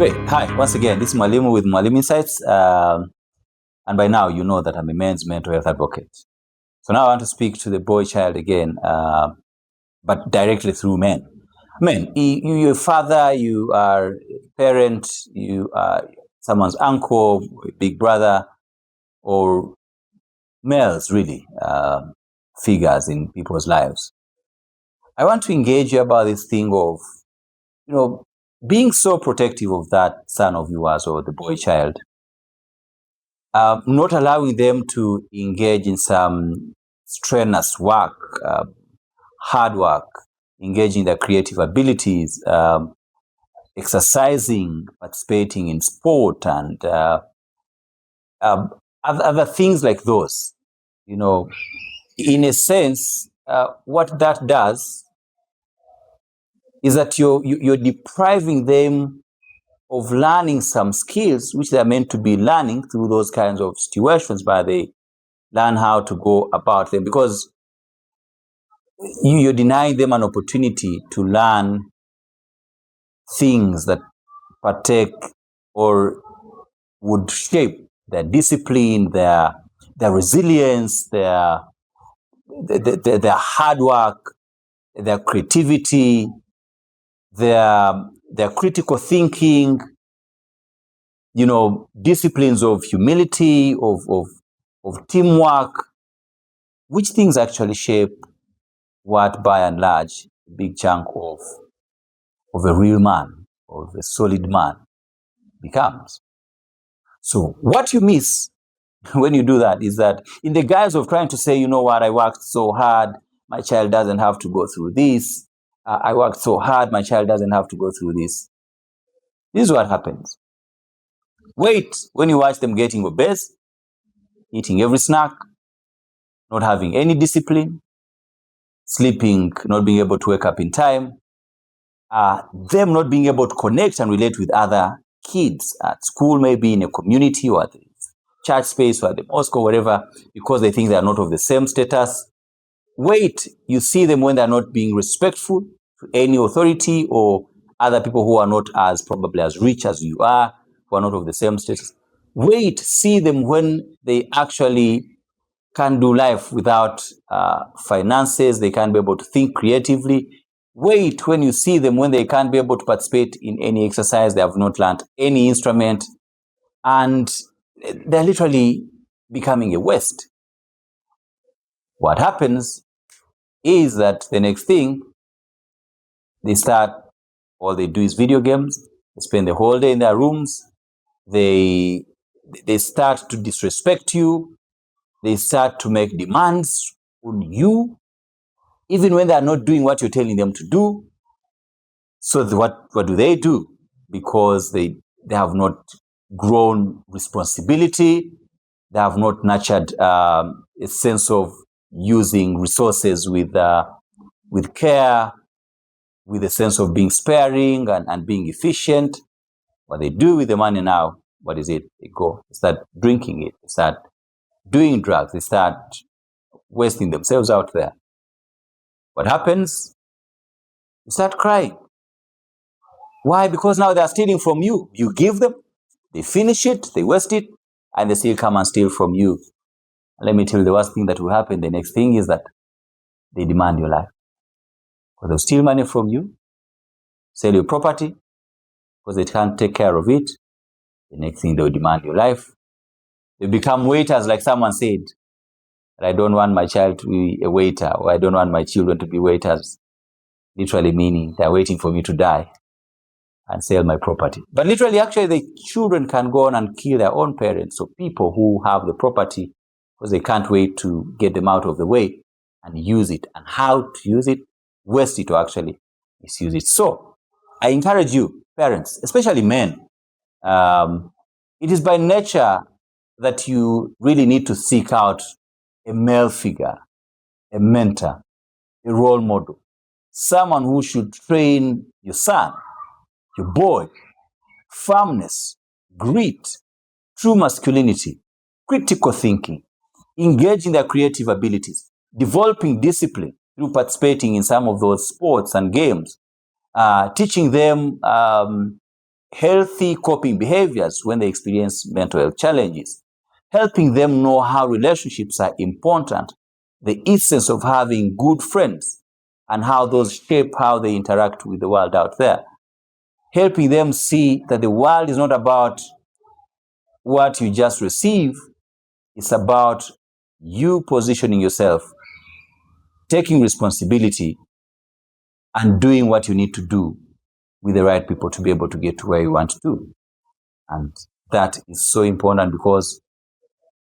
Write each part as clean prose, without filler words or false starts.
Great. Hi, once again, this is Mwalimu with Mwalimu Insights. And by now, you know that I'm a men's mental health advocate. So now I want to speak to the boy child again, but directly through men. Men, you're a father, you are a parent, you are someone's uncle, big brother, or males, really, figures in people's lives. I want to engage you about this thing of, being so protective of that son of yours or the boy child, not allowing them to engage in some strenuous work, hard work, engaging their creative abilities, exercising, participating in sport, and other things like those. In a sense, what that does is that you're depriving them of learning some skills which they're meant to be learning through those kinds of situations, but they learn how to go about them because you're denying them an opportunity to learn things that partake or would shape their discipline, their resilience, their hard work, their creativity, their critical thinking, disciplines of humility, of teamwork, which things actually shape what, by and large, a big chunk of a real man, of a solid man becomes. So what you miss when you do that is that in the guise of trying to say, you know what, I worked so hard, my child doesn't have to go through this. I worked so hard, my child doesn't have to go through this. This is what happens. Wait when you watch them getting obese, eating every snack, not having any discipline, sleeping, not being able to wake up in time, them not being able to connect and relate with other kids at school, maybe in a community or at the church space or at the mosque or wherever, because they think they are not of the same status. Wait, you see them when they're not being respectful to any authority or other people who are not probably as rich as you are, who are not of the same status. Wait, see them when they actually can do life without finances, they can't be able to think creatively. Wait when you see them when they can't be able to participate in any exercise, they have not learned any instrument, and they're literally becoming a waste. What happens is that the next thing, all they do is video games, they spend the whole day in their rooms, they start to disrespect you, they start to make demands on you, even when they are not doing what you're telling them to do. So what do they do? Because they have not grown responsibility, they have not nurtured a sense of using resources with care, with a sense of being sparing and being efficient. What they do with the money now, what is it? They start drinking it, they start doing drugs, they start wasting themselves out there. What happens? You start crying. Why? Because now they are stealing from you. You give them, they finish it, they waste it, and they still come and steal from you. And let me tell you, the worst thing that will happen, the next thing is that they demand your life. Because they'll steal money from you, sell your property, because they can't take care of it. The next thing, they'll demand your life. They become waiters, like someone said. I don't want my child to be a waiter, or I don't want my children to be waiters. Literally meaning they're waiting for me to die and sell my property. But literally, actually, the children can go on and kill their own parents, so people who have the property, because they can't wait to get them out of the way and use it. And how to use it, waste it, or actually misuse it. So I encourage you, parents, especially men, it is by nature that you really need to seek out a male figure, a mentor, a role model, someone who should train your son, your boy, firmness, grit, true masculinity, critical thinking, engaging their creative abilities, developing discipline through participating in some of those sports and games, teaching them healthy coping behaviors when they experience mental health challenges, helping them know how relationships are important, the essence of having good friends, and how those shape how they interact with the world out there, helping them see that the world is not about what you just receive, it's about you positioning yourself, taking responsibility, and doing what you need to do with the right people to be able to get to where you want to. And that is so important, because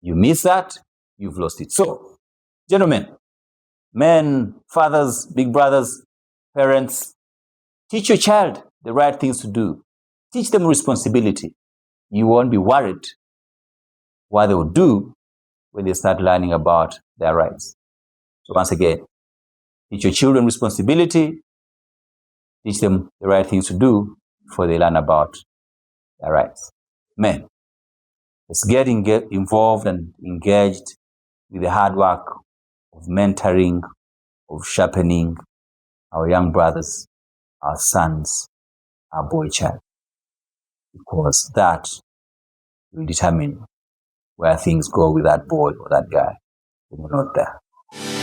you miss that, you've lost it. So, gentlemen, men, fathers, big brothers, parents, teach your child the right things to do. Teach them responsibility. You won't be worried what they will do when they start learning about their rights. So once again, teach your children responsibility. Teach them the right things to do before they learn about their rights. Men, let's get involved and engaged with the hard work of mentoring, of sharpening our young brothers, our sons, our boy child, because that will determine where things go with that boy or that guy when you're not there.